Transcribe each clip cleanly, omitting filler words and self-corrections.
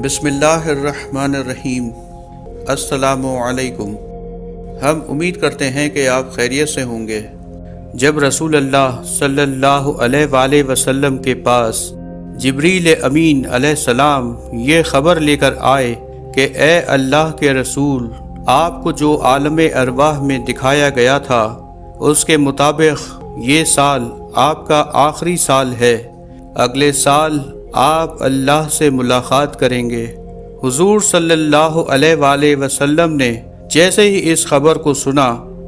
بسم اللہ الرحمن الرحیم۔ السلام علیکم۔ ہم امید کرتے ہیں کہ آپ خیریت سے ہوں گے۔ جب رسول اللہ صلی اللہ علیہ وآلہ وسلم کے پاس جبریل امین علیہ السلام یہ خبر لے کر آئے کہ اے اللہ کے رسول، آپ کو جو عالم ارواح میں دکھایا گیا تھا اس کے مطابق یہ سال آپ کا آخری سال ہے، اگلے سال آپ اللہ سے ملاقات کریں گے۔ حضور صلی اللہ علیہ وآلہ وسلم نے جیسے ہی اس خبر کو سنا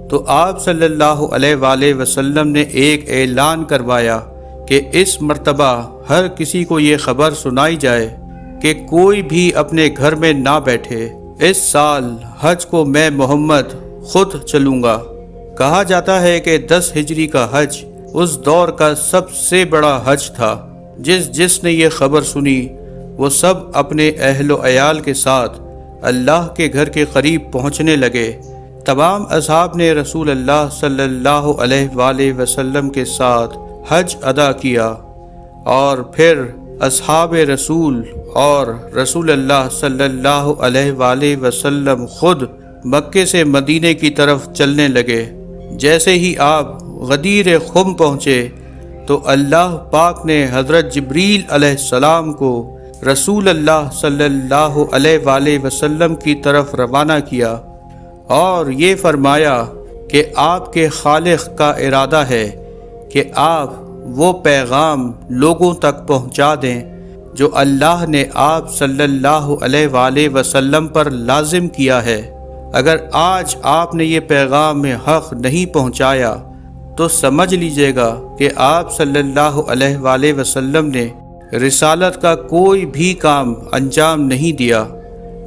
تو آپ صلی اللہ علیہ وآلہ وسلم نے ایک اعلان کروایا کہ اس مرتبہ ہر کسی کو یہ خبر سنائی جائے کہ کوئی بھی اپنے گھر میں نہ بیٹھے، اس سال حج کو میں محمد خود چلوں گا۔ کہا جاتا ہے کہ 10 ہجری کا حج اس دور کا سب سے بڑا حج تھا۔ جس نے یہ خبر سنی وہ سب اپنے اہل و عیال کے ساتھ اللہ کے گھر کے قریب پہنچنے لگے۔ تمام اصحاب نے رسول اللہ صلی اللہ علیہ وآلہ وسلم کے ساتھ حج ادا کیا، اور پھر اصحاب رسول اور رسول اللہ صلی اللہ علیہ وآلہ وسلم خود مکے سے مدینے کی طرف چلنے لگے۔ جیسے ہی آپ غدیر خم پہنچے تو اللہ پاک نے حضرت جبریل علیہ السلام کو رسول اللہ صلی اللہ علیہ وآلہ وسلم کی طرف روانہ کیا اور یہ فرمایا کہ آپ کے خالق کا ارادہ ہے کہ آپ وہ پیغام لوگوں تک پہنچا دیں جو اللہ نے آپ صلی اللہ علیہ وآلہ وسلم پر لازم کیا ہے۔ اگر آج آپ نے یہ پیغام حق نہیں پہنچایا تو سمجھ لیجئے گا کہ آپ صلی اللہ علیہ وآلہ وسلم نے رسالت کا کوئی بھی کام انجام نہیں دیا۔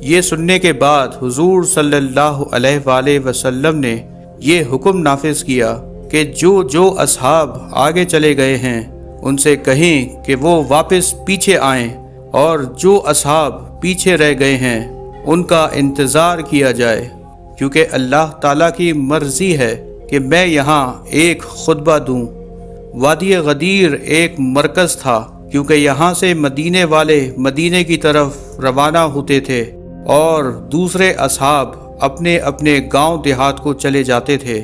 یہ سننے کے بعد حضور صلی اللہ علیہ وآلہ وسلم نے یہ حکم نافذ کیا کہ جو اصحاب آگے چلے گئے ہیں ان سے کہیں کہ وہ واپس پیچھے آئیں، اور جو اصحاب پیچھے رہ گئے ہیں ان کا انتظار کیا جائے، کیونکہ اللہ تعالیٰ کی مرضی ہے کہ میں یہاں ایک خطبہ دوں۔ وادی غدیر ایک مرکز تھا، کیونکہ یہاں سے مدینے والے مدینے کی طرف روانہ ہوتے تھے اور دوسرے اصحاب اپنے اپنے گاؤں دیہات کو چلے جاتے تھے۔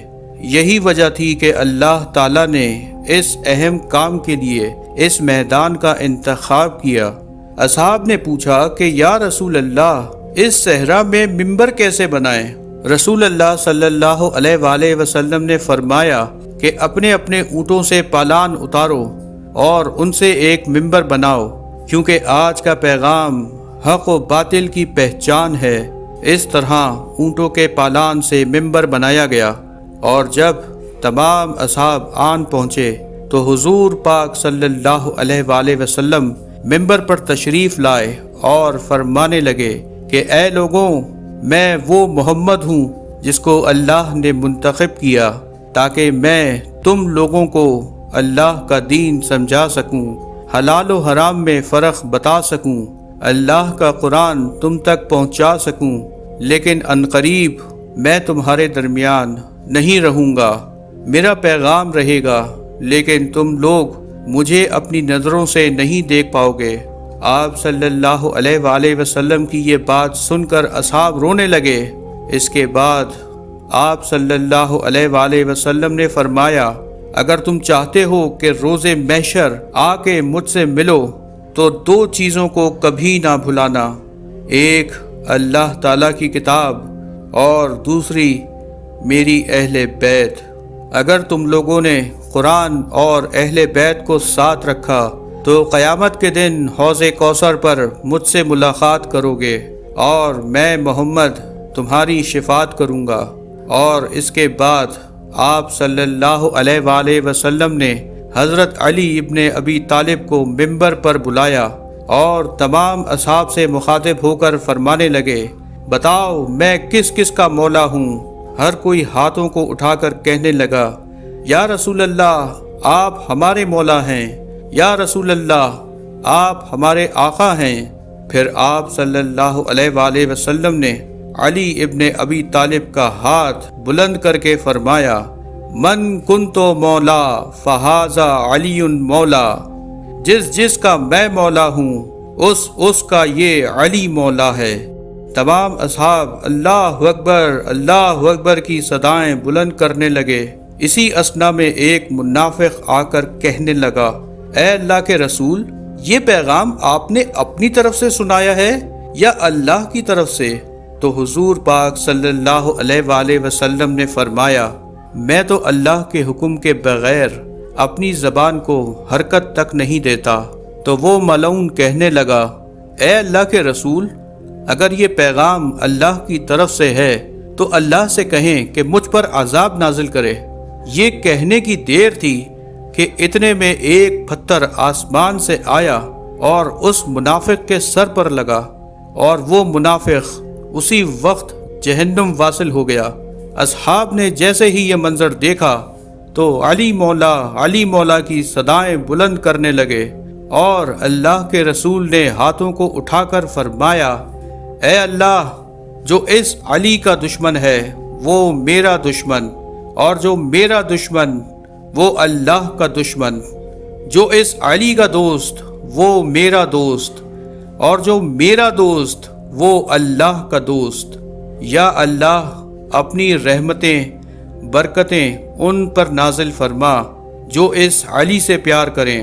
یہی وجہ تھی کہ اللہ تعالیٰ نے اس اہم کام کے لیے اس میدان کا انتخاب کیا۔ اصحاب نے پوچھا کہ یا رسول اللہ، اس صحرا میں ممبر کیسے بنائیں؟ رسول اللہ صلی اللہ علیہ وآلہ وسلم نے فرمایا کہ اپنے اپنے اونٹوں سے پالان اتارو اور ان سے ایک ممبر بناؤ، کیونکہ آج کا پیغام حق و باطل کی پہچان ہے۔ اس طرح اونٹوں کے پالان سے ممبر بنایا گیا، اور جب تمام اصحاب آن پہنچے تو حضور پاک صلی اللہ علیہ وآلہ وسلم ممبر پر تشریف لائے اور فرمانے لگے کہ اے لوگوں، میں وہ محمد ہوں جس کو اللہ نے منتخب کیا تاکہ میں تم لوگوں کو اللہ کا دین سمجھا سکوں، حلال و حرام میں فرق بتا سکوں، اللہ کا قرآن تم تک پہنچا سکوں، لیکن عنقریب میں تمہارے درمیان نہیں رہوں گا۔ میرا پیغام رہے گا، لیکن تم لوگ مجھے اپنی نظروں سے نہیں دیکھ پاؤ گے۔ آپ صلی اللہ علیہ وآلہ وسلم کی یہ بات سن کر اصحاب رونے لگے۔ اس کے بعد آپ صلی اللہ علیہ وآلہ وسلم نے فرمایا، اگر تم چاہتے ہو کہ روز محشر آ کے مجھ سے ملو تو 2 چیزوں کو کبھی نہ بھلانا، ایک اللہ تعالیٰ کی کتاب اور دوسری میری اہل بیت۔ اگر تم لوگوں نے قرآن اور اہل بیت کو ساتھ رکھا تو قیامت کے دن حوض کوثر پر مجھ سے ملاقات کرو گے، اور میں محمد تمہاری شفاعت کروں گا۔ اور اس کے بعد آپ صلی اللہ علیہ وآلہ وسلم نے حضرت علی ابن ابی طالب کو ممبر پر بلایا اور تمام اصحاب سے مخاطب ہو کر فرمانے لگے، بتاؤ میں کس کس کا مولا ہوں؟ ہر کوئی ہاتھوں کو اٹھا کر کہنے لگا، یا رسول اللہ، آپ ہمارے مولا ہیں، یا رسول اللہ، آپ ہمارے آقا ہیں۔ پھر آپ صلی اللہ علیہ وآلہ وسلم نے علی ابن ابی طالب کا ہاتھ بلند کر کے فرمایا، من کنتو مولا فہذا علی مولا، جس کا میں مولا ہوں اس کا یہ علی مولا ہے۔ تمام اصحاب اللہ اکبر کی صدائیں بلند کرنے لگے۔ اسی اثنا میں ایک منافق آ کر کہنے لگا، اے اللہ کے رسول، یہ پیغام آپ نے اپنی طرف سے سنایا ہے یا اللہ کی طرف سے؟ تو حضور پاک صلی اللہ علیہ وآلہ وسلم نے فرمایا، میں تو اللہ کے حکم کے بغیر اپنی زبان کو حرکت تک نہیں دیتا۔ تو وہ ملعون کہنے لگا، اے اللہ کے رسول، اگر یہ پیغام اللہ کی طرف سے ہے تو اللہ سے کہیں کہ مجھ پر عذاب نازل کرے۔ یہ کہنے کی دیر تھی کہ اتنے میں ایک پتھر آسمان سے آیا اور اس منافق کے سر پر لگا، اور وہ منافق اسی وقت جہنم واصل ہو گیا۔ اصحاب نے جیسے ہی یہ منظر دیکھا تو علی مولا کی صدائیں بلند کرنے لگے، اور اللہ کے رسول نے ہاتھوں کو اٹھا کر فرمایا، اے اللہ، جو اس علی کا دشمن ہے وہ میرا دشمن، اور جو میرا دشمن وہ اللہ کا دشمن، جو اس علی کا دوست وہ میرا دوست، اور جو میرا دوست وہ اللہ کا دوست۔ یا اللہ، اپنی رحمتیں برکتیں ان پر نازل فرما جو اس علی سے پیار کریں۔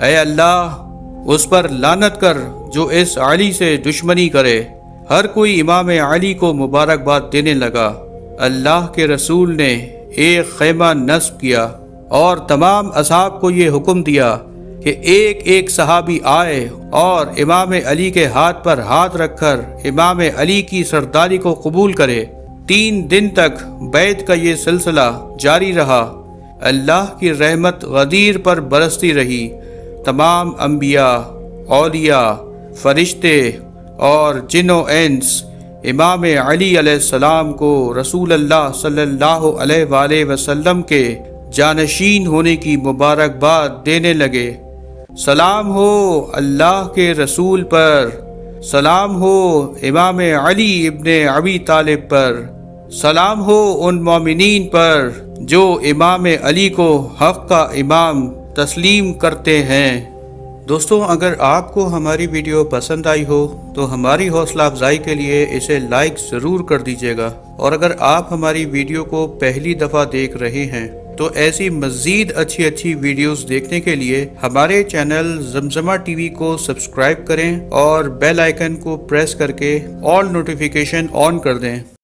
اے اللہ، اس پر لعنت کر جو اس علی سے دشمنی کرے۔ ہر کوئی امام علی کو مبارکباد دینے لگا۔ اللہ کے رسول نے ایک خیمہ نصب کیا اور تمام اصحاب کو یہ حکم دیا کہ ایک ایک صحابی آئے اور امام علی کے ہاتھ پر ہاتھ رکھ کر امام علی کی سرداری کو قبول کرے۔ 3 دن تک بیعت کا یہ سلسلہ جاری رہا۔ اللہ کی رحمت غدیر پر برستی رہی۔ تمام انبیاء، اولیاء، فرشتے اور جن و انس امام علی علیہ السلام کو رسول اللہ صلی اللہ علیہ وآلہ وسلم کے جانشین ہونے کی مبارکباد دینے لگے۔ سلام ہو اللہ کے رسول پر، سلام ہو امام علی ابن ابی طالب پر، سلام ہو ان مومنین پر جو امام علی کو حق کا امام تسلیم کرتے ہیں۔ دوستوں، اگر آپ کو ہماری ویڈیو پسند آئی ہو تو ہماری حوصلہ افزائی کے لیے اسے لائک ضرور کر دیجیے گا، اور اگر آپ ہماری ویڈیو کو پہلی دفعہ دیکھ رہے ہیں تو ایسی مزید اچھی ویڈیوز دیکھنے کے لیے ہمارے چینل زمزمہ ٹی وی کو سبسکرائب کریں اور بیل آئیکن کو پریس کر کے آل نوٹیفیکیشن آن کر دیں۔